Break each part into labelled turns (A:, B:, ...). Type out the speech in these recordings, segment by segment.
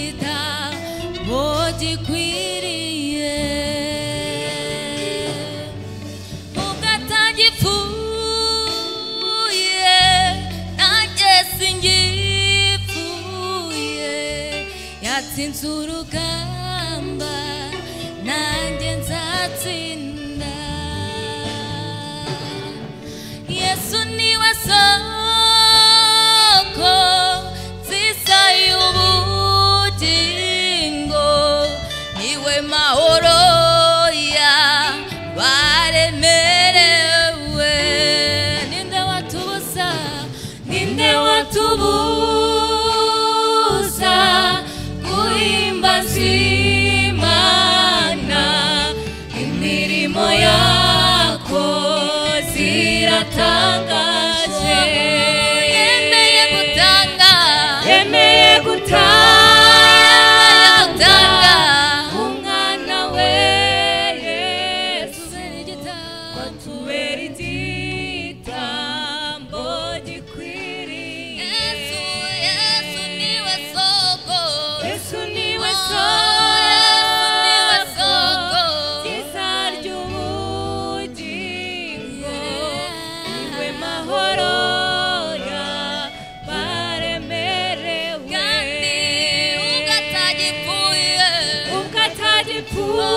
A: igitambo gikwiriye ugatagifuye nanjye singipfuye yatsinze urugamba nanjye nzatsinda Yesu niwe soko nziza y'ubugingo niwe mahoro y'abaremerewe ninde watubuza guhimbaza Imana imirimo yako ziratangaje yemeye gutanga umwana we Yesu watubera igitambo gikwiriye Yesu niwe soko nziza ry'ubugingo niwe mahoro y'abaremerewe kandi ugatagipfuye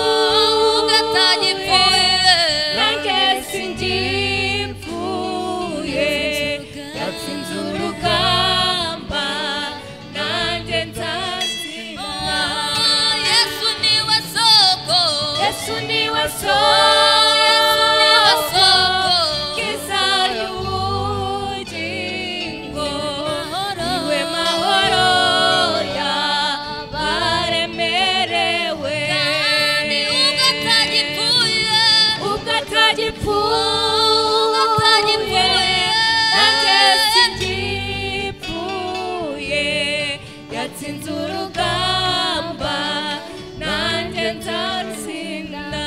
A: nanjye singipfuye yatsinze urugamba nanjye nzatsinda Yesu niwe soko nziza y'ubugingo niwe mahoro y'abaremerewe kandi ugatagipfuye nanjye singipfuye yatsinze urugamba nanjye nzatsinda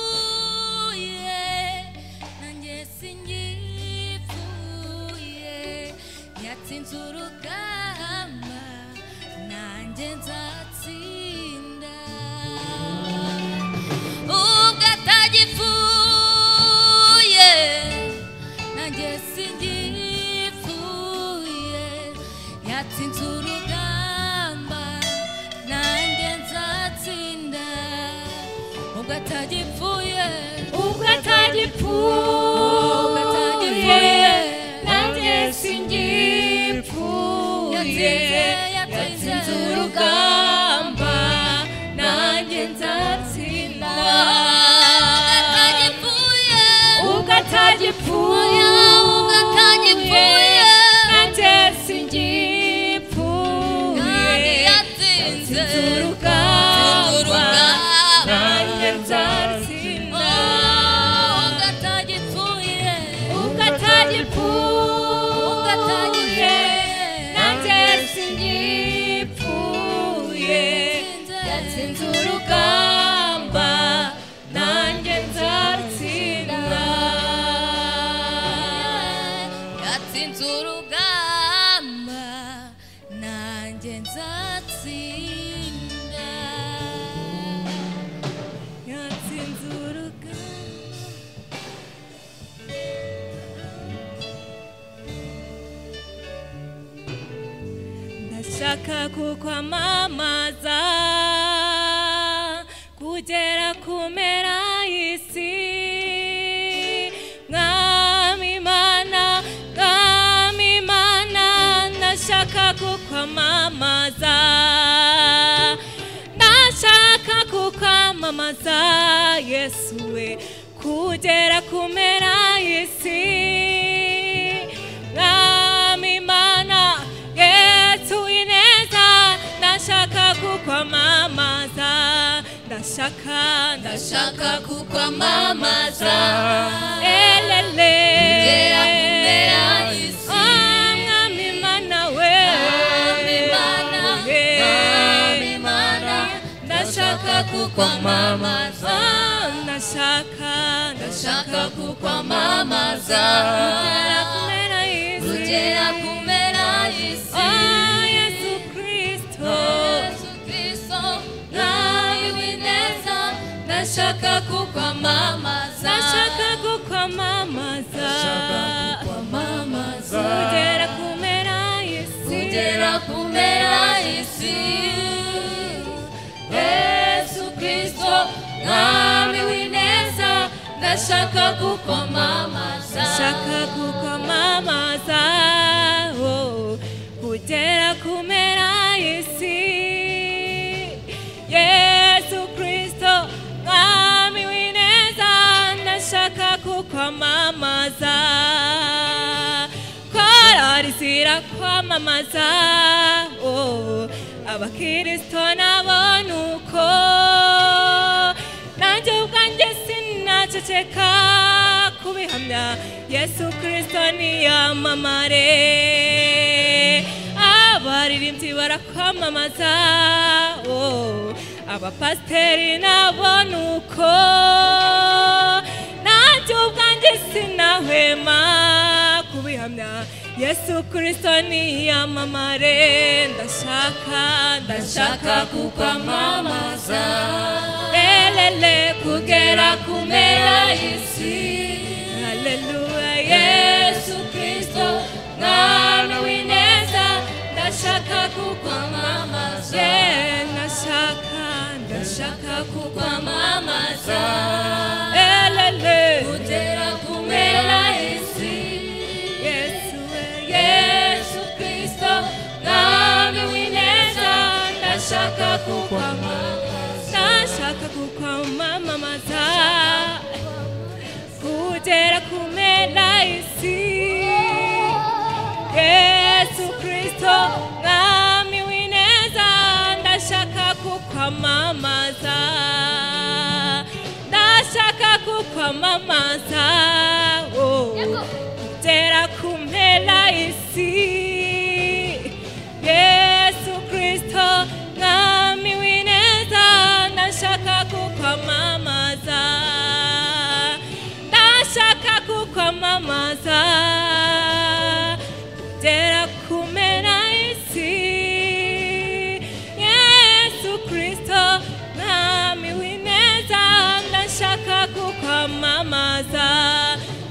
A: ugatagipfuye nanjye singipfuye yatsinze urugamba nanjye nzatsinda ugatagipfuye nanjye singipfuye yatsinze urugamba nanjye nzatsinda ugatagipfuye nanjye singipfuye yatsinze urugamba nanjye nzatsinda ugatagipfuye nanjye singipfuye yatsinze urugamba nanjye nzatsinda ugatagipfuye nanjye singipfuye yatsinze urugamba nanjye nzatsinda yatsinze urugamba nanjye nzatsinda yatsinze urugamba ndashaka kukwamamaza kugera kumera isi mwami Imana ndashaka kukwamamaza Yesu we kugera kumera isi mwami Imana Yesu ineza ndashaka kukwamamaza ndashaka kukwamamaza elele kugera kumera isi mwami Imana we mwami Imana ndashaka kukwamamaza ndashaka kukwamamaza kugera kumera isi kugera kumera isi.
B: Oh Yesu Kristo,
A: Yesu Kristo mwami w'ineza, ndashaka kukwamamaza,
B: ndashaka kukwamamaza,
A: kukwamamaza,
B: kugera kumera isi,
A: kugera kumera isi. Yesu Kristo mwami w'ineza, ndashaka kukwamamaza,
B: ndashaka kukwamamaza, oh, kugera kumera isi. Yesu Kristo mwami w'ineza, ndashaka kukwamamaza, korari zirakwamamaza, oh, abakristo nabo nuko, nanjye ubwanjye sinaceceka kubihamya. Yesu Kristo niyamamare, abaririmbyi barakwamamaza, oh, abapasiteri nabo nuko, nanjye ubwanjye sinahwema kubihamya. Yesu Kristo niyamamare, ndashaka
A: kukwamamaza,
B: lelele
A: kugera kumera isi.
B: Haleluya.
A: Yesu Kristo mwami w'ineza, ndashaka kukwamamaza,
B: ndashaka
A: kukwamamaza,
B: lelele
A: kugera kumera isi. Yesu Kristo mwami w'ineza, ndashaka kukwamamaza,
B: ndashaka kukwamamaza, kugera kumera isi. Yesu Kristo mwami w'ineza, ndashaka kukwamamaza, ndashaka kukwamamaza, oh, kugera kumera isi. Yesu Kristo mwami w'ineza, ndashaka kukwamamaza, ndashaka kukwamamaza, kugera kumera isi. Yesu Kristo mwami w'ineza, ndashaka kukwamamaza,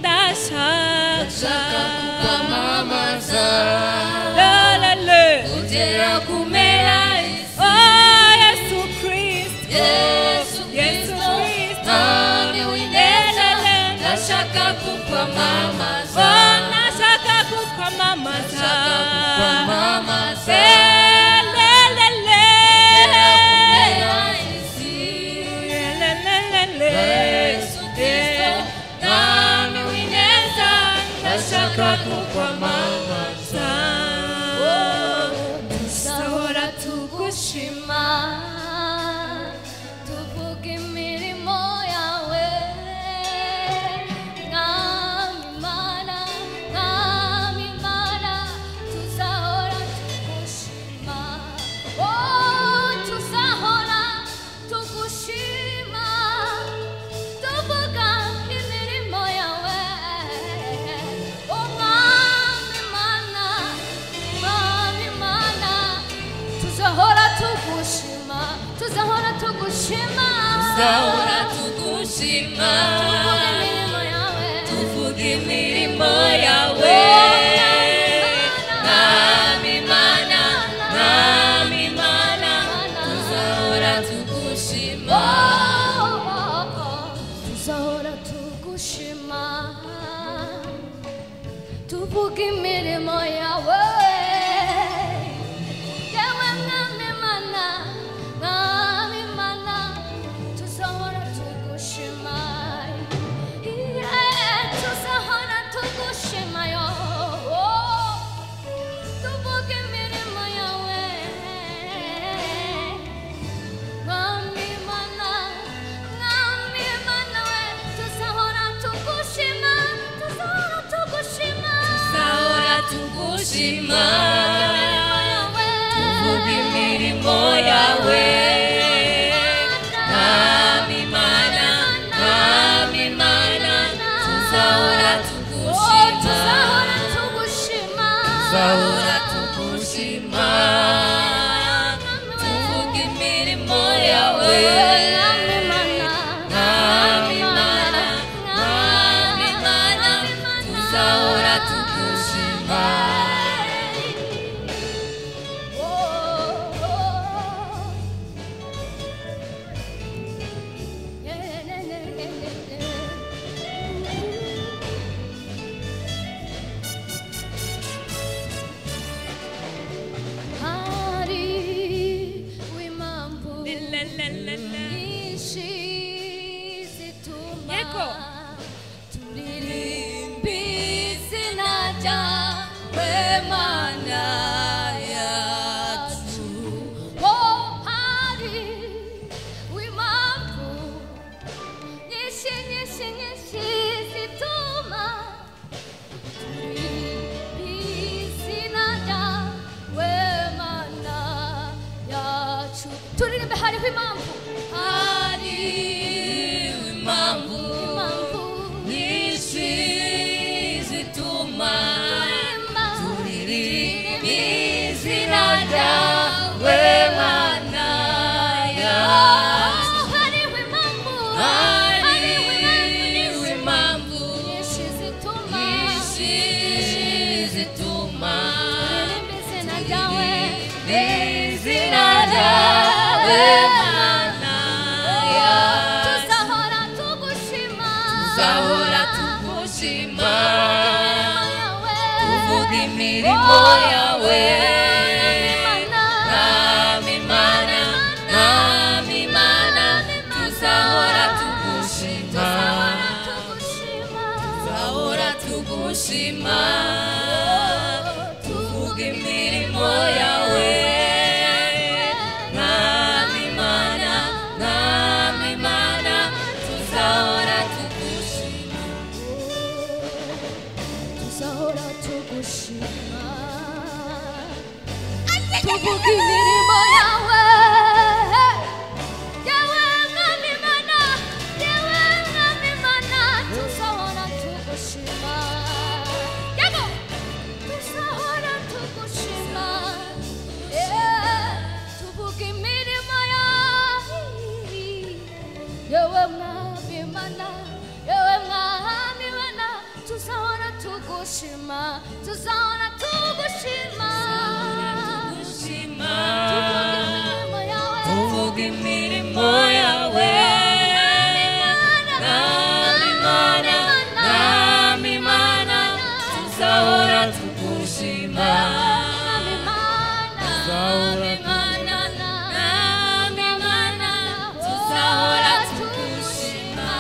B: ndashaka
A: kukwamamaza,
B: lelele
A: kugera kumera isi.
B: Oh Yesu Kristo,
A: Yesu Kristo mwami w'ineza, ndashaka kukwamamaza,
B: oh, ndashaka kukwamamaza,
A: kukwamamaza,
B: lelele
A: kumera isi. Yesu Kristo mwami w'ineza, ndashaka kukwamamaza.
B: Tuzahora tugushima,
A: tuvuga imirimo yawe, mwami Mana, mwami Mana, tuzahora tugushima, oh, tuzahora tugushima, tuvuga imirimo yawe, oh, mwami Mana, mwami Mana, tuzahora tugushima, tuzahora tugushima,
B: tuzahora tugushima,
A: tuvuga imirimo
B: tuvuga imirimo
A: yawe,
B: yawe,
A: mwami Mana,
B: mwami Mana,
A: tuzahora tugushima, tuzahora tugushima, tuvuga imirimo yawe, yewe mwami Mana, mwami Mana, tuzahora tugushima, yeah, tuzahora tugushima yo, tuvuga imirimo yawe, mwami Mana, mwami Mana we, tuzahora tugushima, tuzahora tugushima,
B: tuzahora tugushima,
A: tuvuga
B: imirimo yawe, mwami Mana, mwami Mana, tuzahora tugushima,
A: tuzahora tugushima,
B: tuzahora tugushima tuvuga imirimo yawe
A: Mwami Mana,
B: Mwami Mana, Mwami Mana, tuzahora tugushima Yego.
A: turirimbe hariho impamvu
B: hariho impamvu nyinshi zituma turirimba izina ryawe Mana yacu
A: hariho impamvu
B: hariho impamvu
A: nyinshi zituma
B: nyinshi zituma
A: turirimbe izina ryawe
B: izina ryawe Mana yacu
A: tuzahora tugushima
B: tuzahora tugushima
A: yawe
B: tuvuga imirimo yawe Mwami Mana, Mwami Mana, tuzahora tugushima tuzahora tugushima tuvuga imirimo yawe Mwami Mana, Mwami Mana, tuzahora tugushima
A: tuzahora tugushima tuvuga imirimo yawe yawe Mwami Mana yawe Mwami Mana tuzahora tugushima yego tuzahora tugushima tuvuga imirimo yawe yawe Mwami Mana yawe Mwami Mana tuzahora tugushima tuzahora tugushima
B: tugushima
A: tuvuga imirimo
B: tuvuga imirimo
A: yawe
B: yawe Mwami Mana, Mwami Mana, tuzahora tugushima
A: Mwami Mana
B: Mwami Mana, Mwami Mana, tuzahora tugushima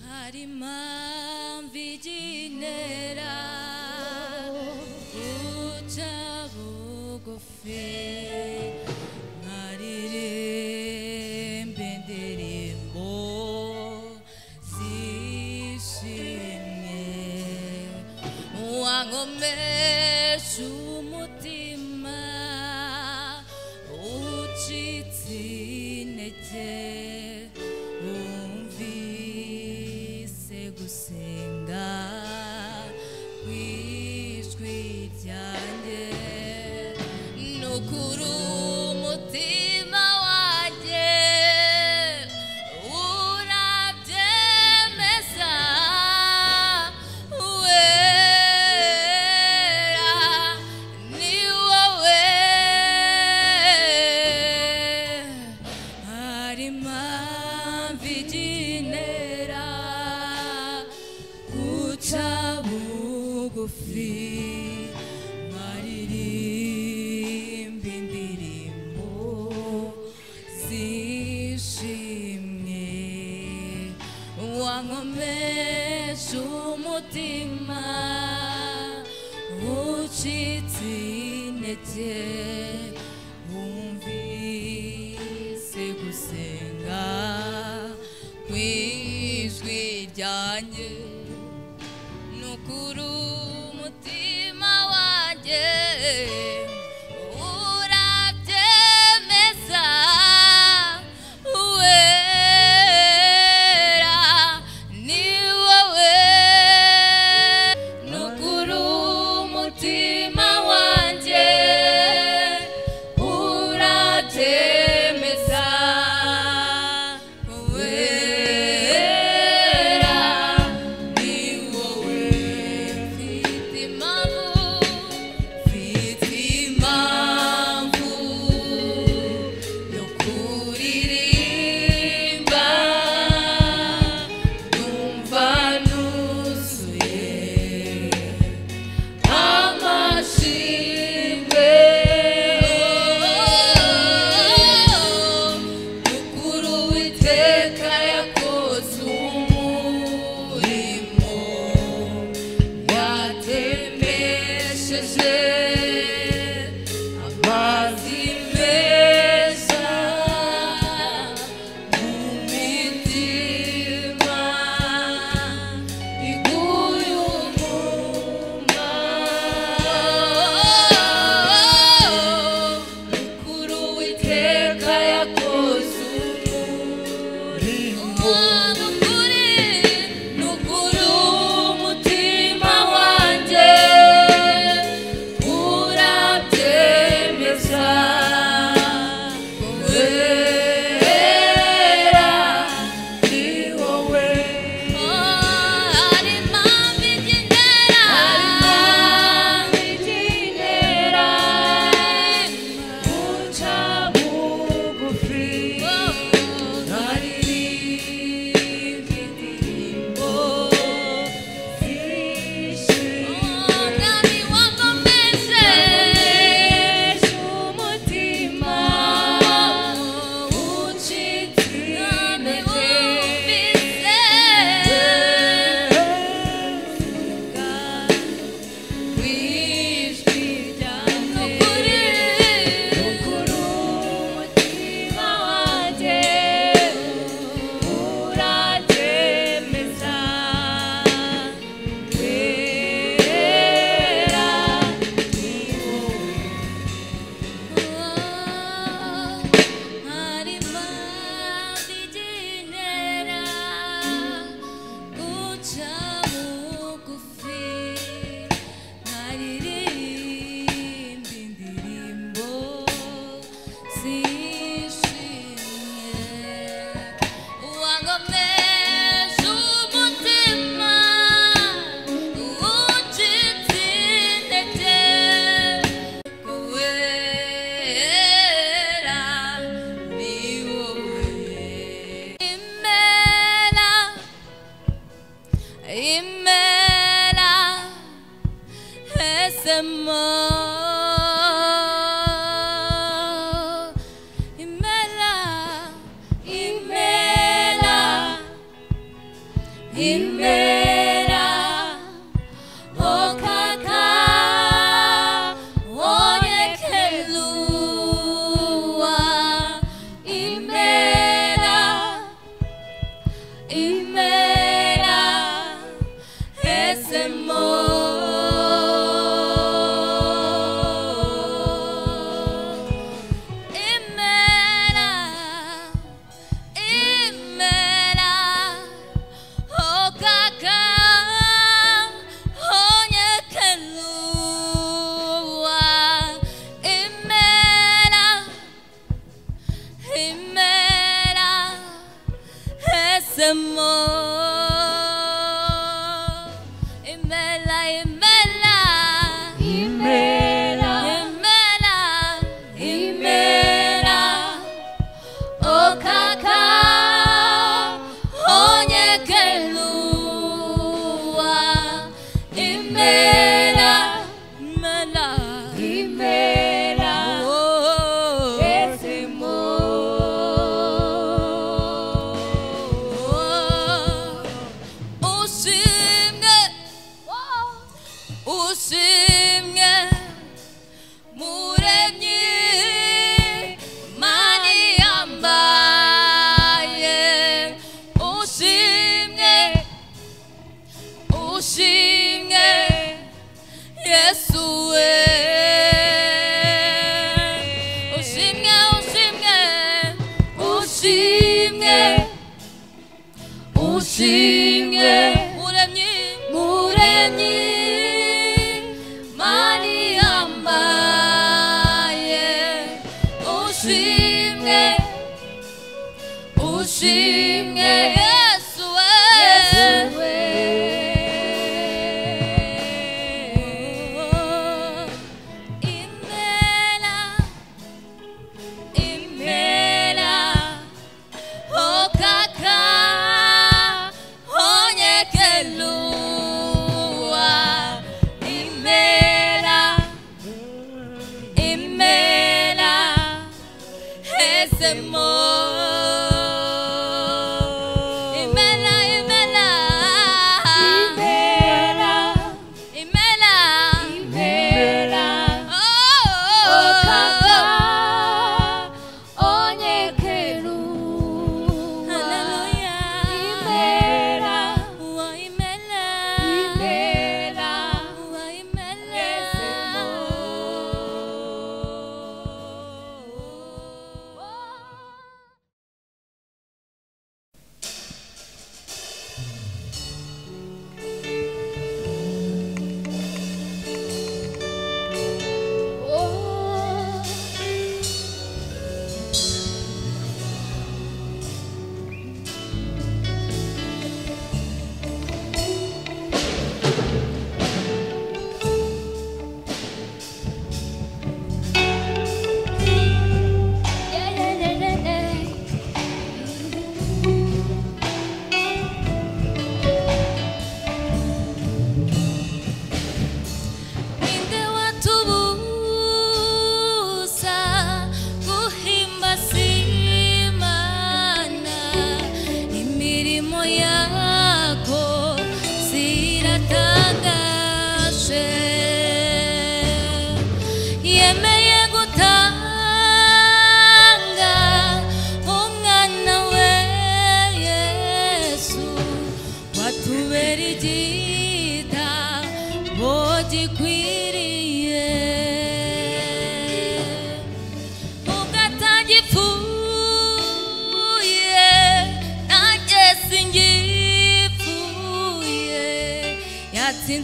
B: hari impamvu igenera guca bugufi nkaririmba indirimbo zishimye wankomeje umutima ucitse intege wumvise gusenga kw'ijwi ryanjye nukuri umutima wanjye urabyemeza wera ni wowe hari impamvu igenera guca bugufi nkaririmba indirimbo zishimye wankomeje umutima ucitse intege wumvise gusenga kw'ijwi ryanjye nukuri umutima wanjye urabyemeza wera Imera, oh kaka, onyekelua. Imera, imera, esemo.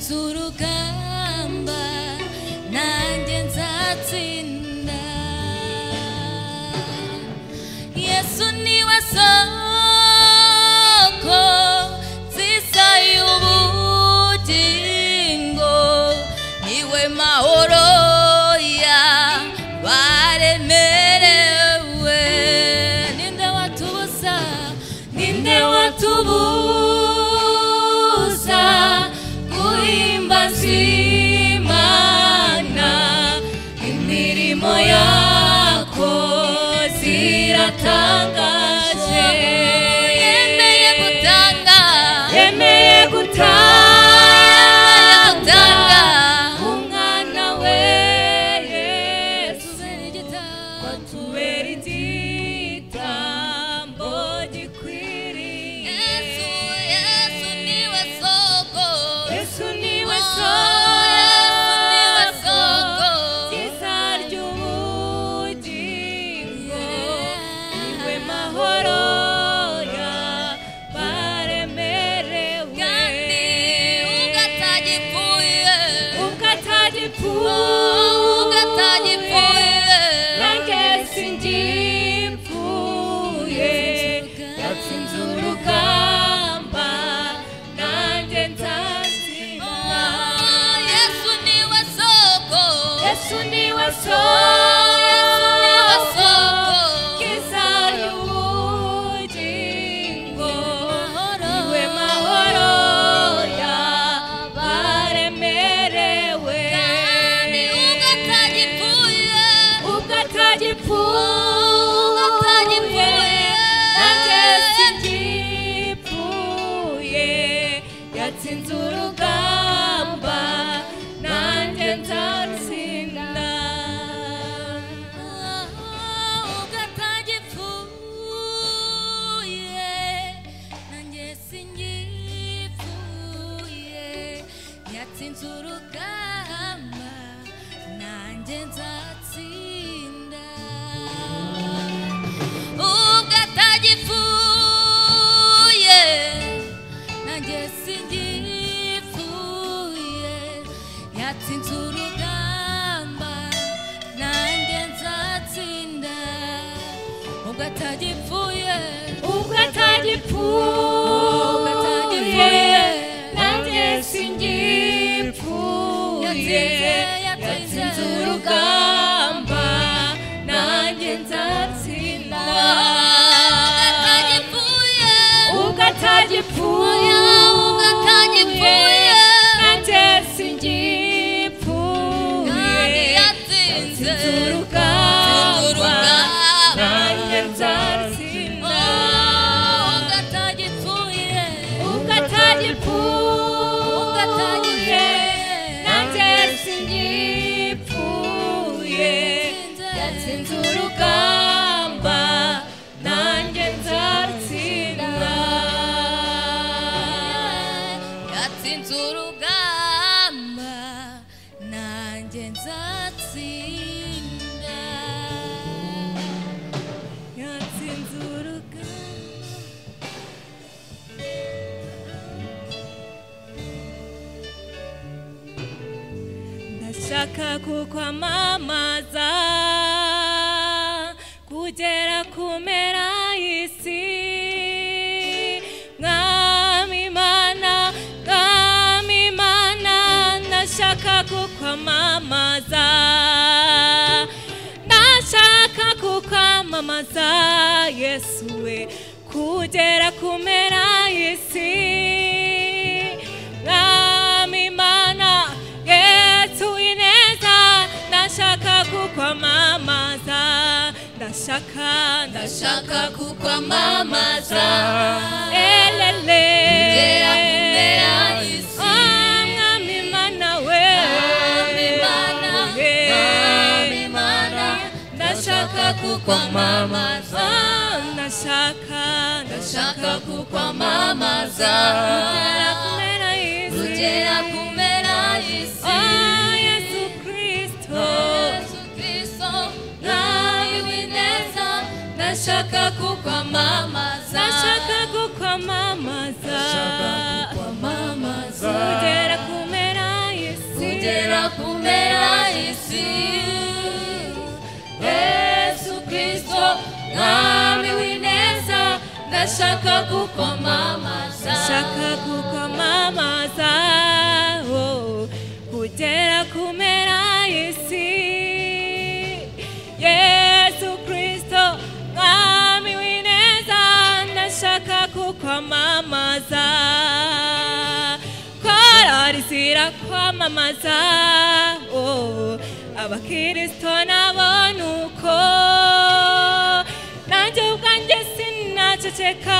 B: Urugamba nanjye nzatsinda. Yesu niwe soko nziza y'ubugingo, niwe mahoro ya baremerewe. Ninde watubuza, ninde watubuza guhimbaza yatsinze urugamba nanjye nzatsinda ubwo atagipfuye nanjye singipfuye yatsinze urugamba nanjye nzatsinda ubwo atagipfuye
A: nanjye singipfuye yatsinze urugamba nanjye nzatsinda ubwo atagipfuye nanjye singipfuye yatsinze urugamba nanjye nzatsinda ubwo atagipfuye nanjye singipfuye yatsinze urugamba nanjye nzatsinda
B: yatsinze urugamba nanjye nzatsinda yatsinze urugamba ndashaka kukwamamaza kugera ku mpera y'isi mwami Imana ndashaka kukwamamaza Yesu we kugera ku mpera y'isi mwami Imana Yesu w'ineza ndashaka kukwamamaza ndashaka kukwamamaza elele kugera ku mpera y'isi mwami Imana we mwami Imana ndashaka kukwamamaza ndashaka kukwamamaza kugera ku mpera y'isi Yesu Kristo mwami w'ineza ndashaka kukwamamaza kugera ku mpera y'isi Yesu Kristo mwami w'ineza ndashaka kukwamamaza kugera ku mpera y'isi Yesu Kristo mwami w'ineza ndashaka kukwamamaza korari zirakwamamaza abakristo nabona uko nanjye ubwanjye sinaceceka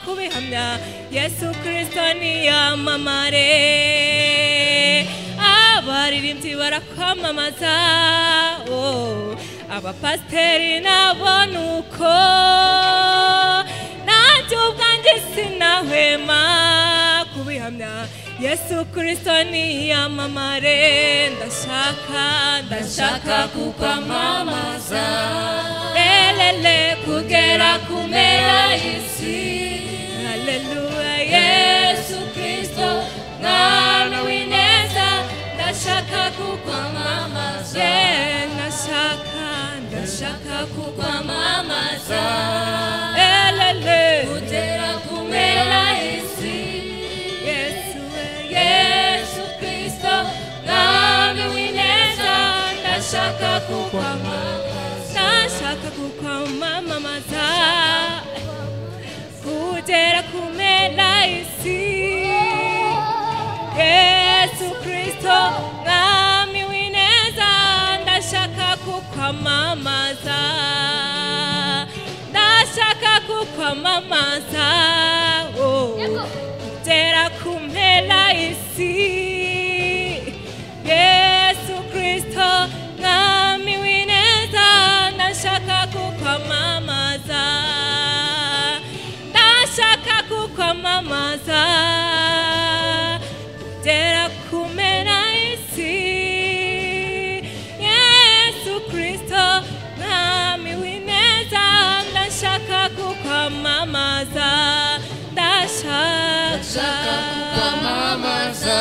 B: kubihamya Yesu Kristo niyamamare abaririmbyi barakwamamaza abapasiteri nabona uko nanjye ubwanjye sinahwema kubihamya Yesu Kristo niyamamare ndashaka kukwamamaza elele kugera ku mpera y'isi haleluya Yesu Kristo mwami w'ineza ndashaka kukwamamaza ndashaka kukwamamaza elele kugera ku mpera y'isi Yesu Kristo mwami w'ineza ndashaka kukwamamaza kugera ku mpera y'isi Yesu Kristo mwami w'ineza ndashaka kukwamamaza kugera ku mpera y'isi Yesu Kristo mwami w'ineza ndashaka kukwamamaza kugera ku kukwamamaza
A: ndashaka kukwamamaza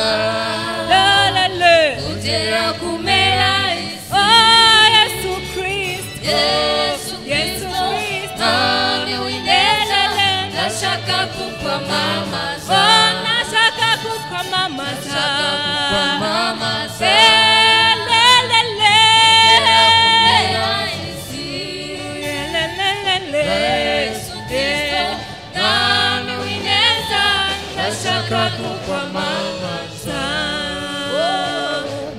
B: lalale
A: kugera kumera isi
B: oh Yesu Kristo
A: Yesu
B: Yesu
A: Kristo
B: Kristo
A: Mwami w'ineza ndashaka kukwamamaza
B: oh ndashaka kukwamamaza
A: kukwamamaza
B: lalale
A: kumera isi Yesu Kristo Mwami w'ineza ndashaka kukwamamaza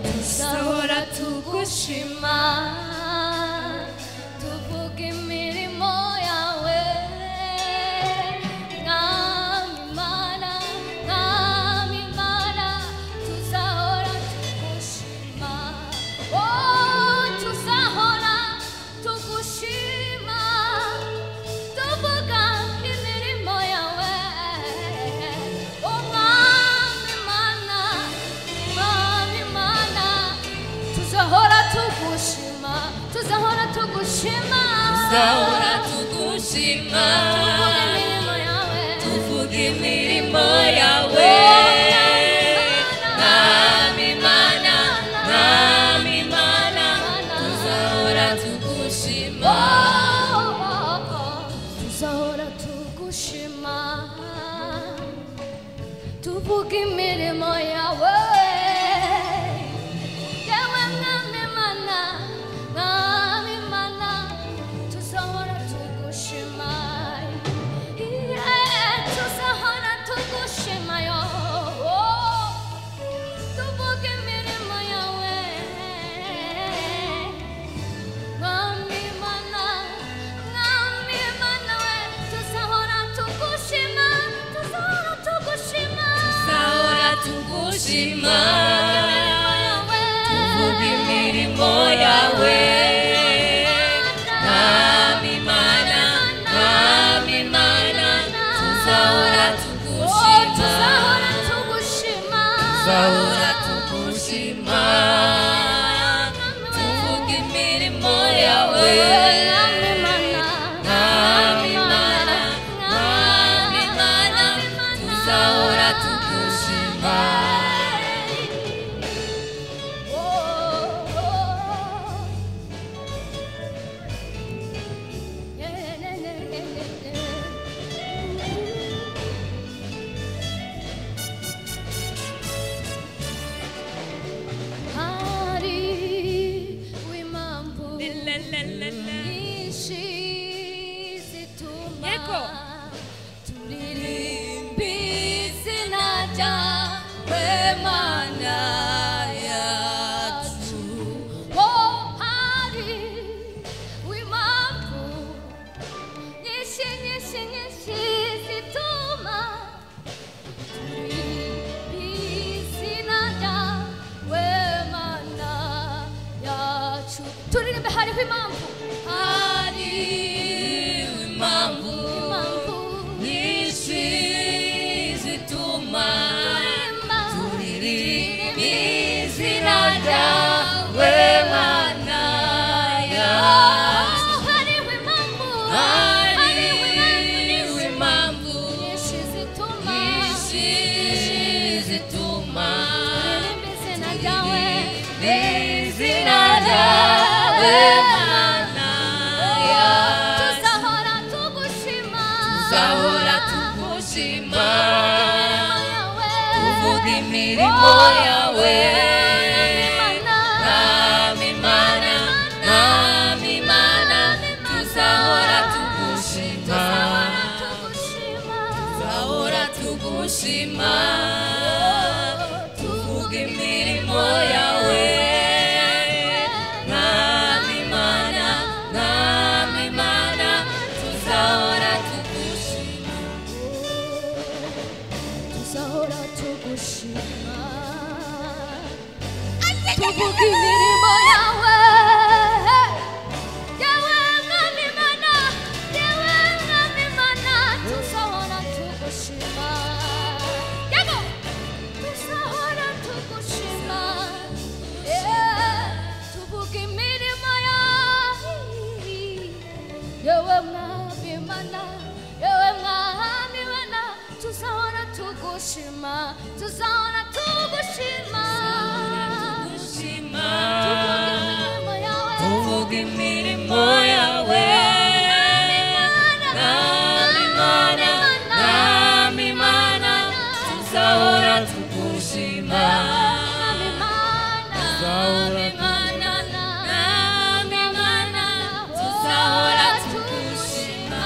B: tuzahora tugushima
A: tuvuga imirimo yawe Mwami Mana tuzahora tugushima tuzahora tugushima tuvuga imirimo yawe Mwami Mana tuzahora tugushima tuzahora tugushima
B: tuzahora tugushima
A: tuvuga imirimo
B: tuvuga imirimo
A: yawe
B: yawe
A: Mwami Mana
B: Mwami Mana tuzahora tugushima
A: tuzahora tugushima tuvuga imirimo yawe yewe Mwami Mana tuzahora tugushima tuzahora tugushima yo tuvuga imirimo yawe Mwami Mana we tuzahora tugushima tuzahora tugushima
B: tuzahora tugushima tuvuga imirimo
A: yawe
B: yawe Mwami Mana tuzahora tugushima
A: tuzahora tugushima
B: tuzahora tugushima tuvuga imirimo yawe Mwami Mana tuzahora tugushima Yego.
A: turirimbe hariho impamvu
B: impamvu nyinshi zituma turirimba izina ryawe Mana yacu
A: hariho impamvu
B: impamvu
A: nyinshi zituma
B: nyinshi zituma
A: turirimbe izina ryawe
B: izina ryawe Mana yacu
A: tuzahora tugushima
B: tuzahora tugushima tuvuga imirimo
A: imirimo
B: yawe Mwami Mana tuzahora tugushima tuzahora tugushima tuvuga imirimo yawe Mwami Mana tuzahora tugushima
A: tuzahora tugushima tuvuga imirimo yawe yewe Mwami Mana tuzahora tugushima yego tuzahora tugushima tuvuga imirimo yawe yewe Mwami Mana tugushima tuzahora tugushima
B: tuvuga imirimo yawe Mwami Mana tuzahora tugushima Mwami Mana tuzahora tugushima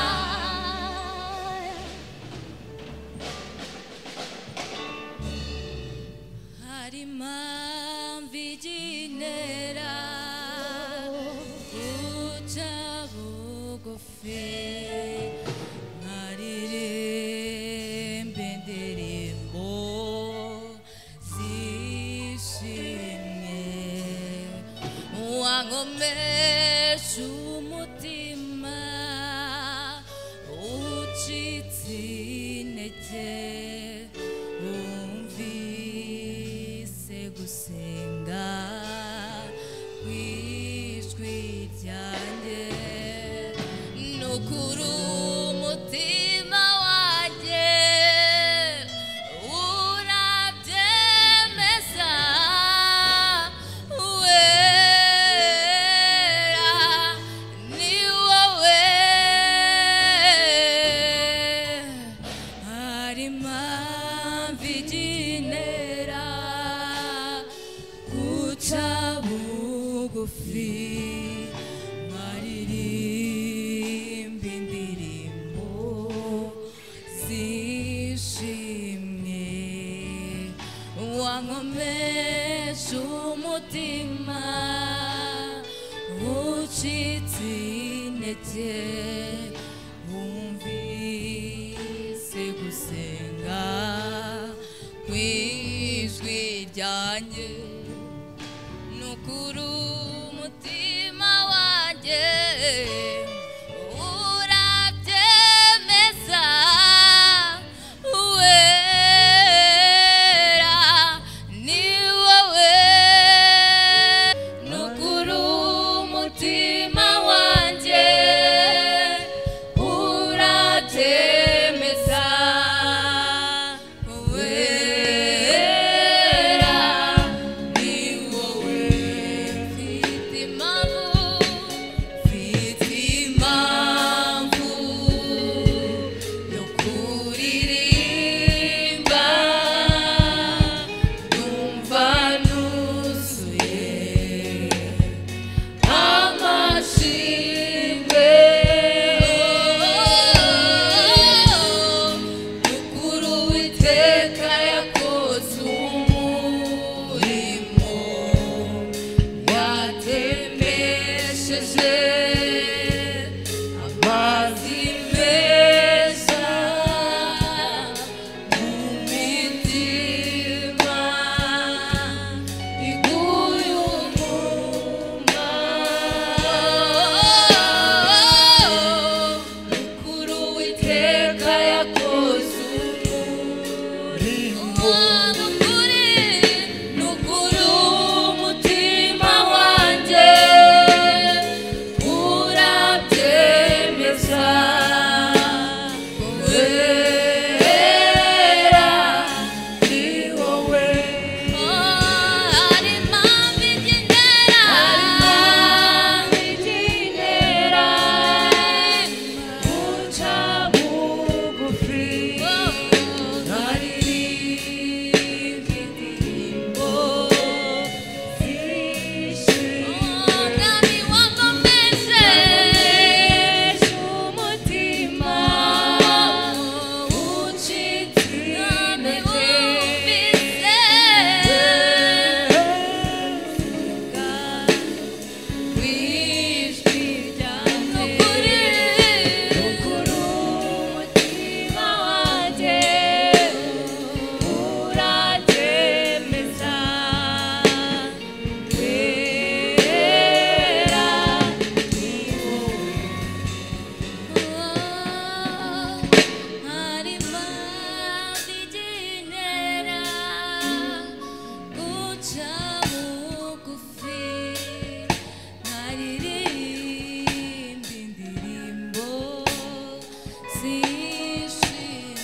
B: hari impamvu igenera guca bugufi nkaririmba indirimbo zishimye wankomeje umutima ucitse intege wumvise gusenga kw'ijwi ryanjye nukuri umutima wanjye urabyemeza wera ni wowe hari impamvu igenera guca bugufi nkaririmba indirimbo zishimye wankomeje umutima ucitse intege wumvise gusenga kw'ijwi ryanjye nukuri umutima wanjye urabyemeza wera ni wowe nukuri umutima wanjye urabyemeza wera ni wowe mfite impamvu yo kuririmba numva nuzuye amashimwe nukuri Uwiteka yakoze umurimo yatemesheje amazi meza mu mitima iguye umuma nukuri Uwiteka yakoze umurimo nukuri umutima wanjye urabyemeza wera ni wowe hari impamvu igenera guca bugufi nkaririmba indirimbo zishimye Mwami wankomeje umutima ucitse intege kw'ijwi ryanjye nukuri umutima wanjye urabyemeza wera ni wowe hari impamvu igenera guca bugufi nkaririmba indirimbo zishimye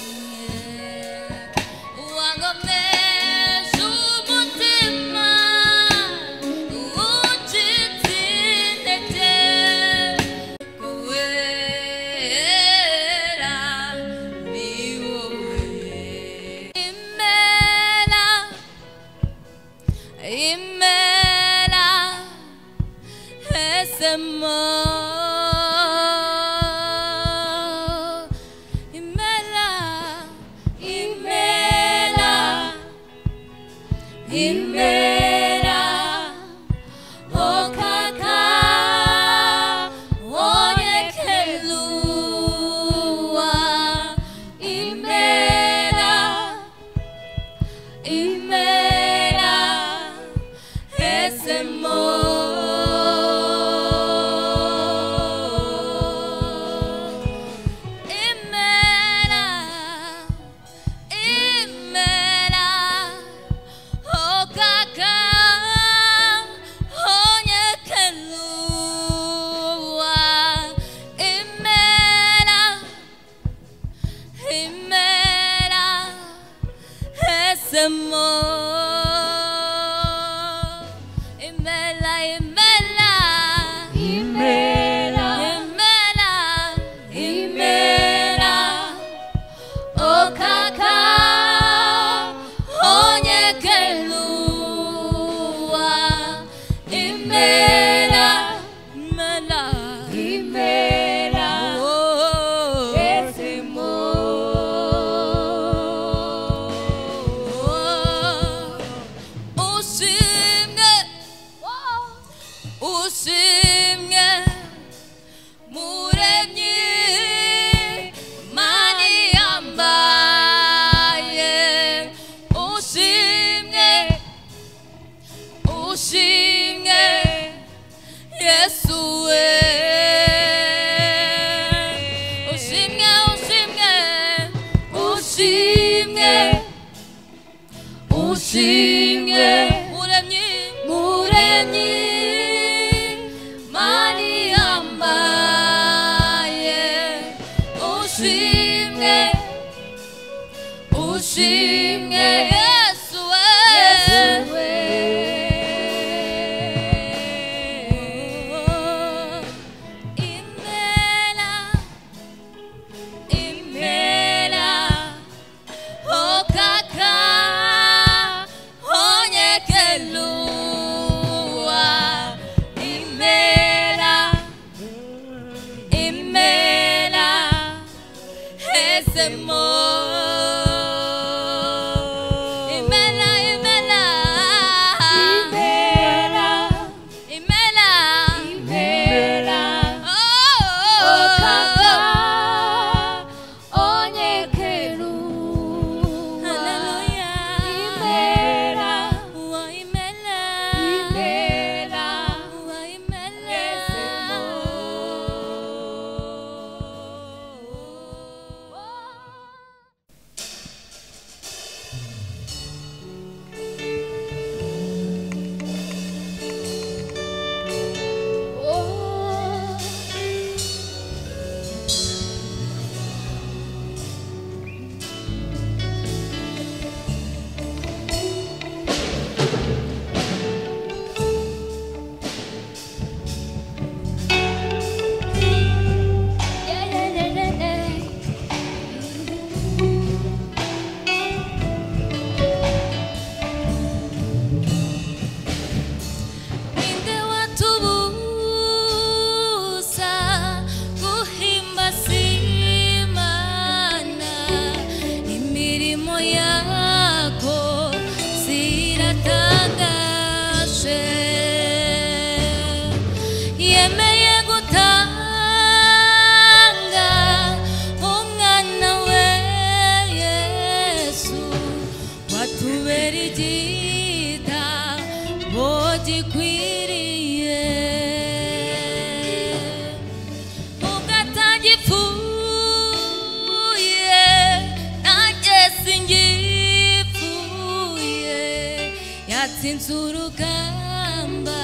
B: Urugamba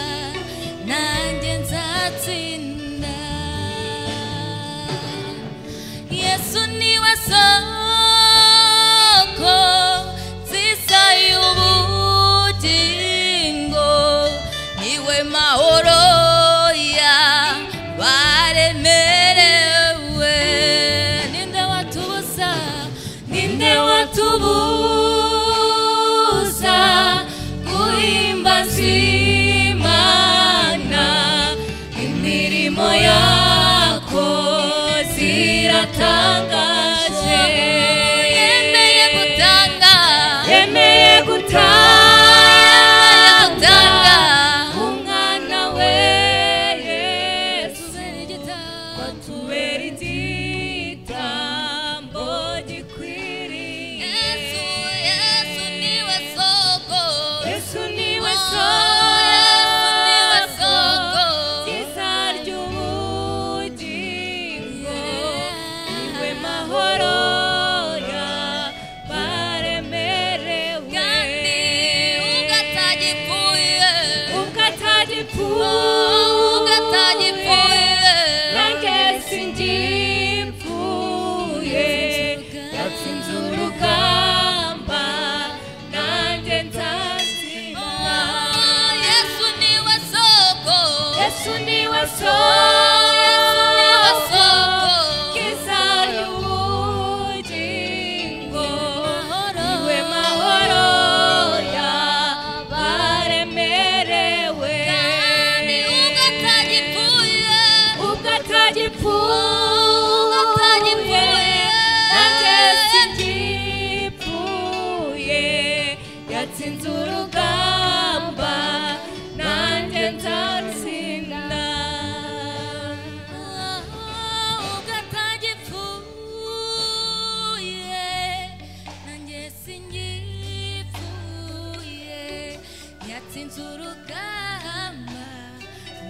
B: yatsinze urugamba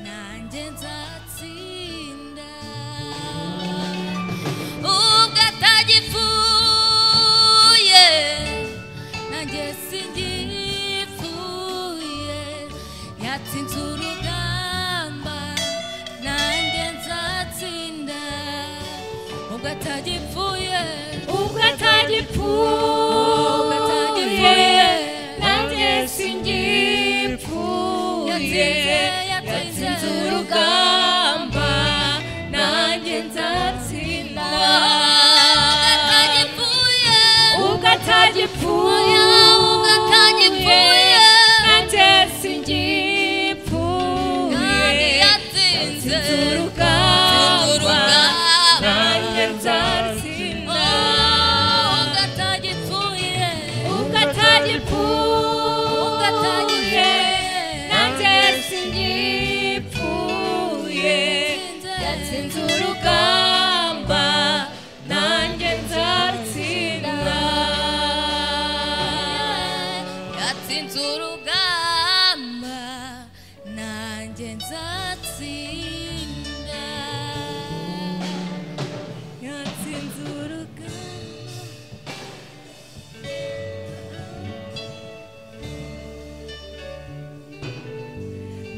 B: nanjye nzatsinda ubwo atagipfuye nanjye singipfuye yatsinze urugamba nanjye nzatsinda ubwo atagipfuye nanjye singipfuye yatsinze urugamba nanjye nzatsinda ubwo atagipfuye nanjye singipfuye yatsinze urugamba nanjye nzatsinda ubwo atagipfuye nanjye singipfuye yatsinze urugamba nanjye nzatsinda yatsinze urugamba nanjye nzatsinda yatsinze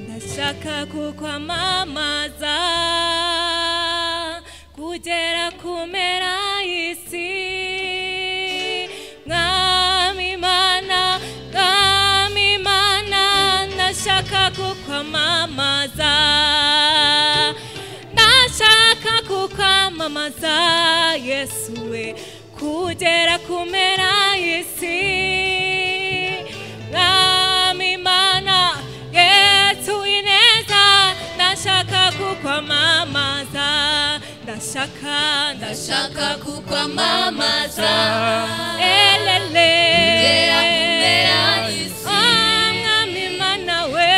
B: ndashaka kukwamamaza kugera ku mpera y'isi mwami mana ndashaka kukwamamaza Yesu we kugera ku mpera y'isi mwami mana Yesu ineza ndashaka kukwamamaza ndashaka kukwamamaza elele kugera ku mpera y'isi mwami mana we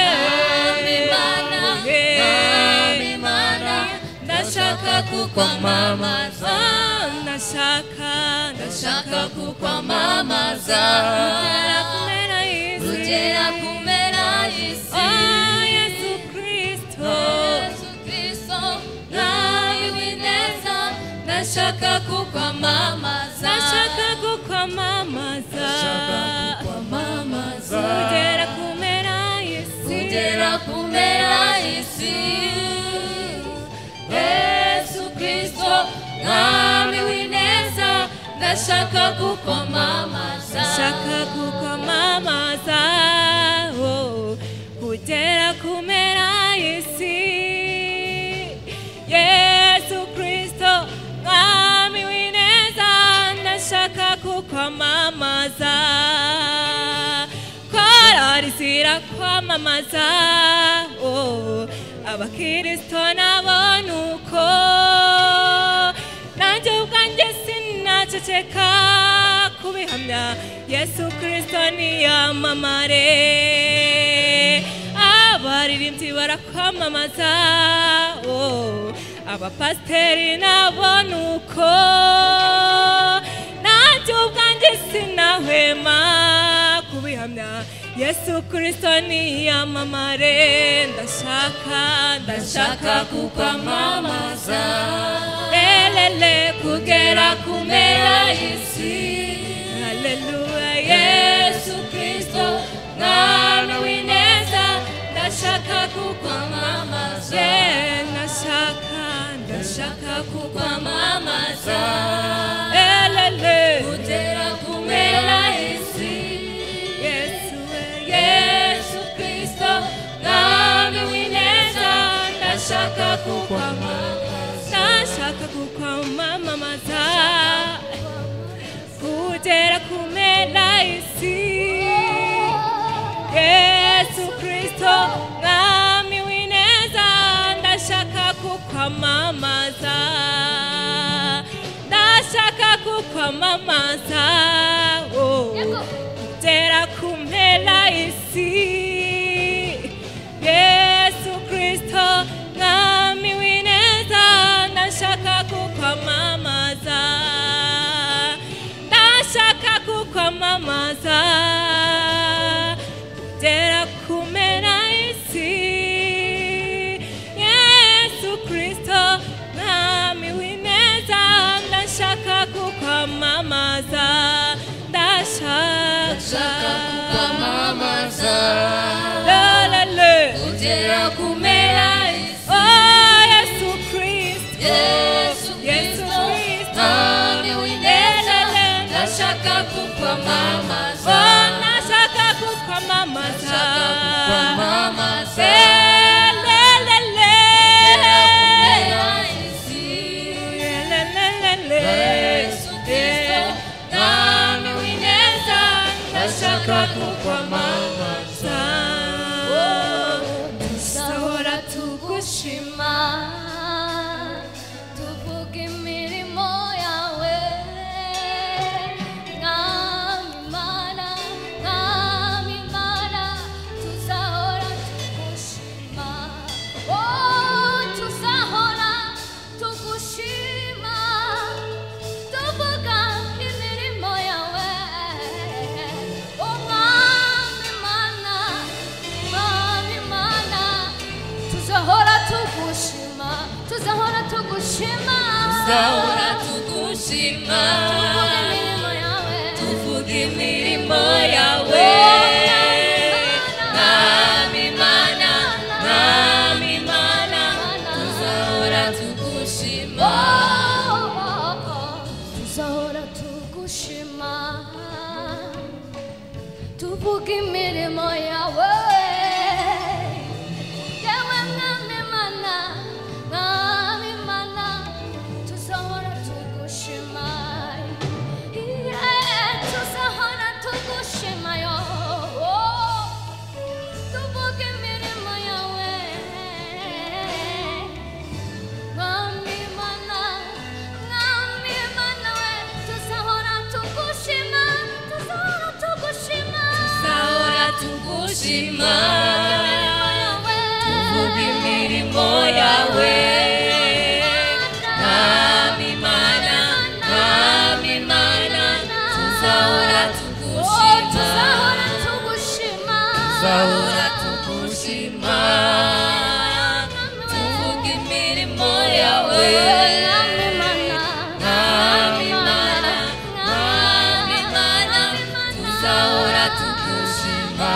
B: ndashaka kukwamamaza ndashaka kukwamamaza kugera ku mpera y'isi Yesu Kristo mwami w'ineza ndashaka kukwamamaza kugera ku mpera y'isi Yesu Kristo mwami w'ineza ndashaka kukwamamaza kugera ku mpera y'isi Yesu Kristo mwami w'ineza ndashaka kukwamamaza korari zirakwamamaza abakristo nabona uko nanjye ubwanjye sinaceceka kubihamya Yesu Kristo niyamamare abaririmbyi barakwamamaza abapasiteri nabona uko nanjye ubwanjye sinahwema kubihamya Yesu Kristo niyamamare ndashaka kukwamamaza elele kugera ku mpera y'isi haleluya Yesu Kristo mwami w'ineza ndashaka kukwamamaza ndashaka kukwamamaza elele kugera ku mpera y'isi Yesu Kristo mwami w'ineza ndashaka kukwamamaza kugera ku mpera y'isi Yesu Kristo mwami w'ineza ndashaka kukwamamaza kugera ku mpera y'isi Yesu Kristo mwami w'ineza ndashaka kukwamamaza kugera ku kukwamamaza ndashaka
A: kukwamamaza
B: lalale
A: ugera kumera isi
B: Yesu Kristo
A: Yesu Kristo nami wineza ndashaka kukwamamaza
B: ndashaka kukwamamaza
A: Yesu Kristo nami wineza ndashaka kukwamamaza tuzahora tugushima tuvuga imirimo yawe mwami Mana tuzahora tugushima tuzahora tugushima tuvuga imirimo yawe mwami Mana tuzahora tugushima tuzahora tugushima
B: tuvuga imirimo yawe mwami Mana tuzahora tugushima
A: tuzahora tugushima tuvuga imirimo yawe yewe mwami Mana tuzahora tugushima tuzahora tugushima yo tuvuga imirimo yawe mwami Mana we tuzahora tugushima
B: tuzahora tugushima tuvuga imirimo yawe mwami Mana tuzahora tugushima tuzahora tugushima tuvuga imirimo yawe mwami Mana tuzahora tugushima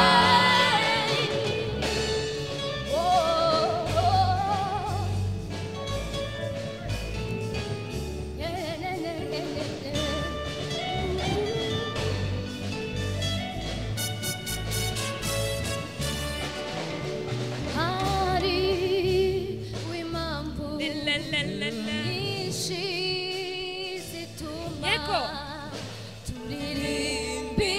B: Yeko.
A: turirimbe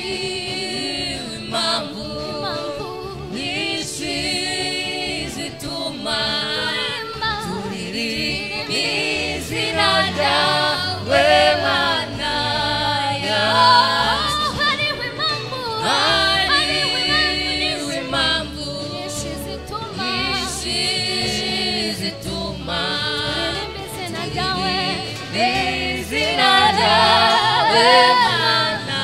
A: hariho impamvu
B: nyinshi zituma turirimba izina ryawe Mana yacu
A: hariho impamvu nyinshi zituma turirimba izina ryawe
B: izina ryawe Mana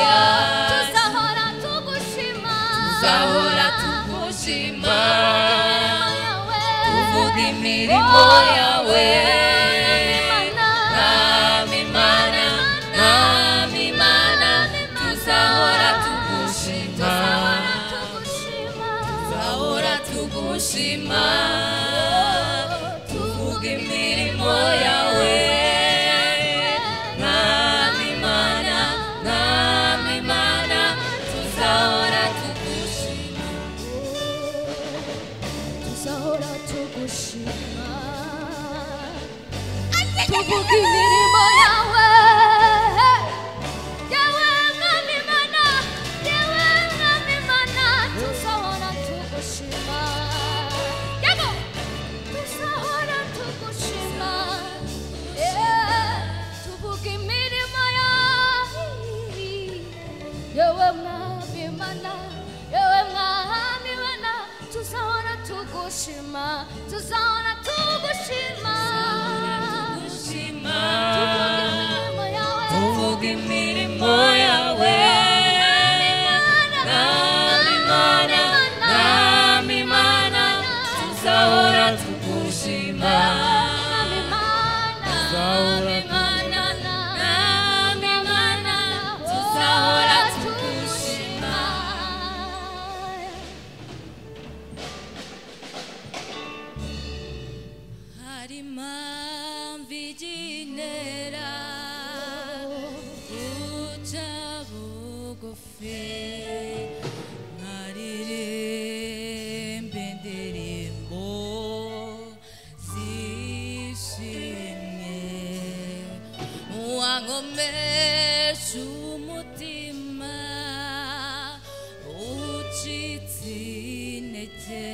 B: yacu
A: tuzahora tugushima
B: tuzahora tugushima tuvuga imirimo yawe mwami Mana tuzahora tugushima tuzahora tugushima tuvuga imirimo yawe mwami Mana tuzahora tugushima
A: tuzahora tugushima tuvuga imirimo yawe yewe mwami Mana tuzahora tugushima tuzahora tugushima tuvuga imirimo yawe yewe mwami Mana tugushima tuzahora tugushima
B: tuvuge imirimo yawe Mwami Mana tuzahora tugushima Mwami Mana tuzahora tugushima hari impamvu igenera guca bugufi nkaririmba indirimbo zishimye wankomeje umutima ucitse intege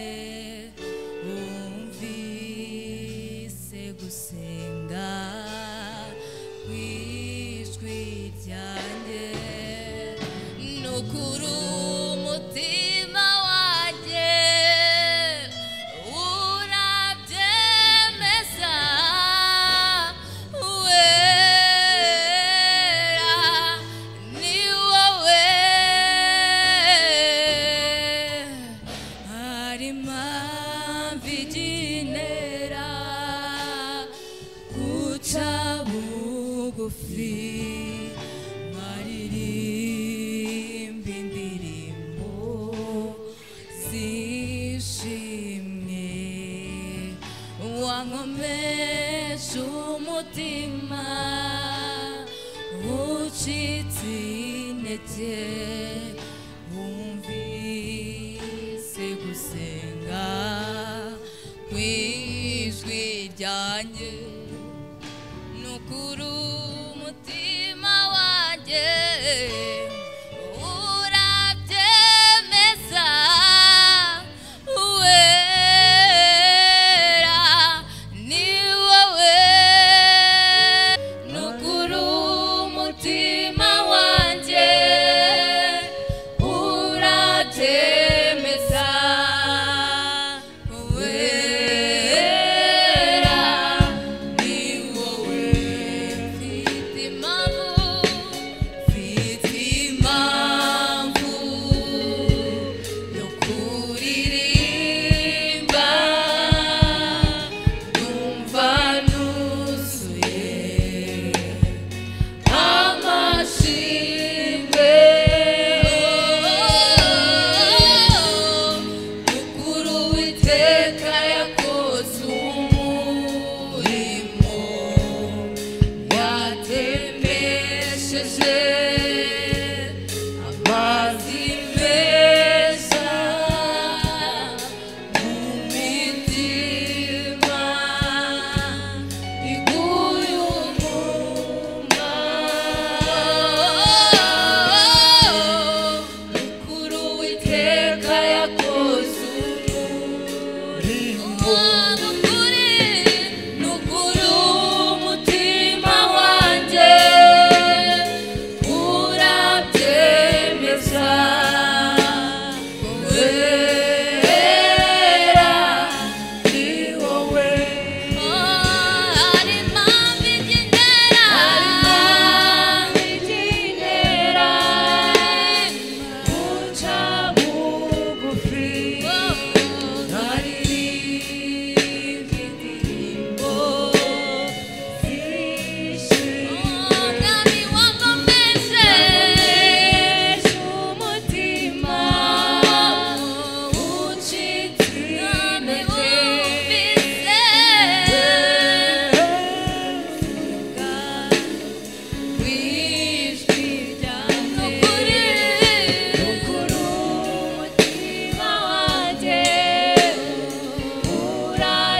B: wumvise gusenga kw'ijwi ryanjye nukuri umutima wanjye urabyemeza wera ni wowe hari impamvu igenera guca bugufi nkaririmba indirimbo zishimye wankomeje umutima ucitse intege wumvise gusenga kw'ijwi ryanjye nukuri umutima wanjye urabyemeza wera ni wowe nukuri umutima wanjye urabyemeza wera ni wowe mfite impamvu yo kuririmba numva nuzuye amashimwe nukuri Uwiteka yakoze umurimo yatemesheje amazi meza mu mitima iguye umuma nukuri Uwiteka yakoze umurimo nukuri umutima wanjye urabyemeza wera ni wowe hari impamvu igenera guca bugufi nkaririmba indirimbo zishimye wankomeje umutima ucitse intege kw'ijwi ryanjye nukuri umutima wanjye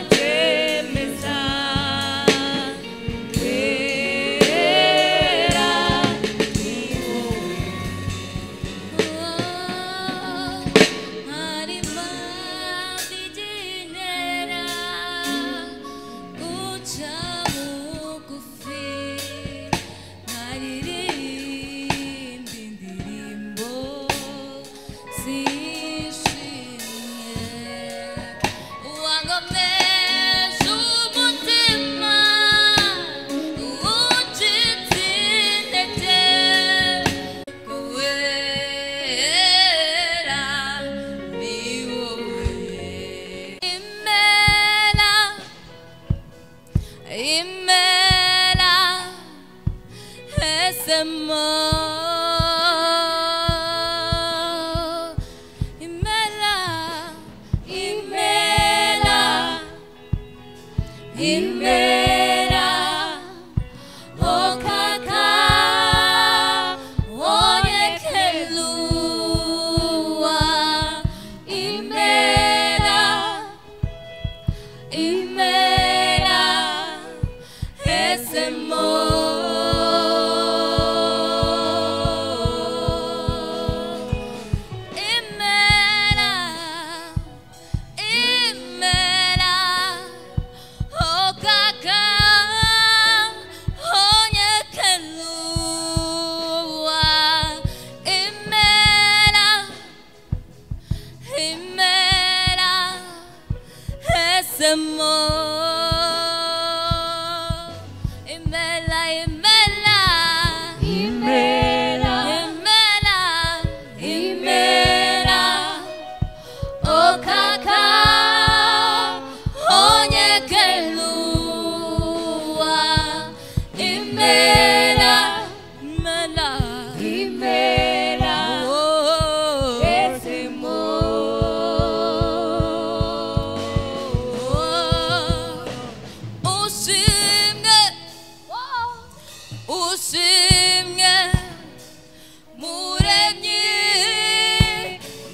B: urabyemeza wera ni wowe hari impamvu igenera guca bugufi nkaririmba indirimbo zishimye imera okaka onyekelua imera imera esemo imera imera okaka onyekelua imera imera esemo imela imela imela imela imela okaka onyekelua imela imela imela esimo ushimwe muremyi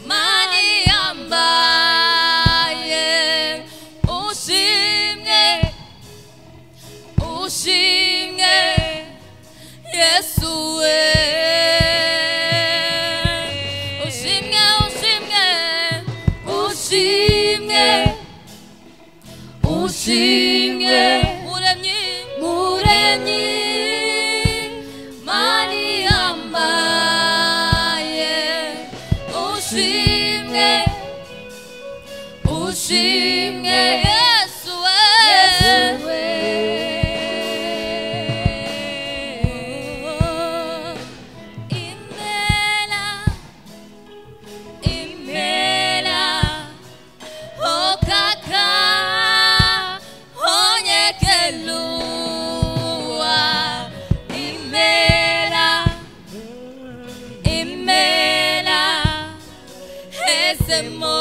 B: mani yambaye ushimwe ushimwe Yesu we ushimwe ushimwe ushimwe ushimwe muremyi muremyi mani yambaye ushimwe ushimwe Yesu we imela imela okaka onyekelua imela imela esemo